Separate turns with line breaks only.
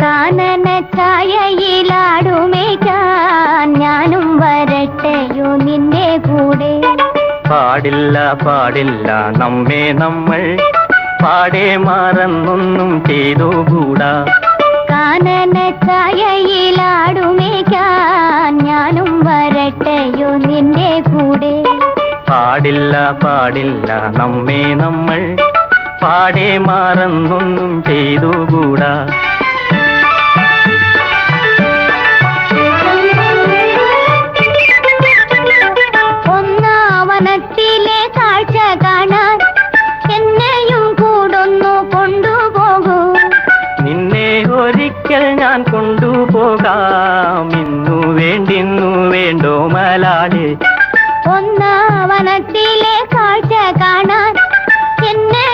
കാനന ഛായയിലാടുമേക്കാൻ ഞാനും വരട്ടെയോ നിന്റെ കൂടെ.
പാടില്ല പാടില്ല നമ്മെ നമ്മൾ പാടെ മറന്നൊന്നും ചെയ്തുകൂടാ.
കാനന ഛായയിലാടുമേക്കാൻ ഞാനും വരട്ടെയോ നിന്റെ കൂടെ.
പാടില്ല പാടില്ല നമ്മെ നമ്മൾ പാടെ മറന്നൊന്നും ചെയ്തുകൂടാ.
ഒന്നാവനത്തിലെ കാഴ്ച കാണാൻ എന്നെയും കൂടൊന്നു കൊണ്ടുപോകൂ.
നിന്നെ ഒരിക്കൽ ഞാൻ കൊണ്ടുപോകാം. ഇന്നു വേണ്ടിന്നു വേണ്ടോ മലാളെ.
ഒന്നാവനത്തിലെ കാഴ്ച കാണാൻ എന്നെ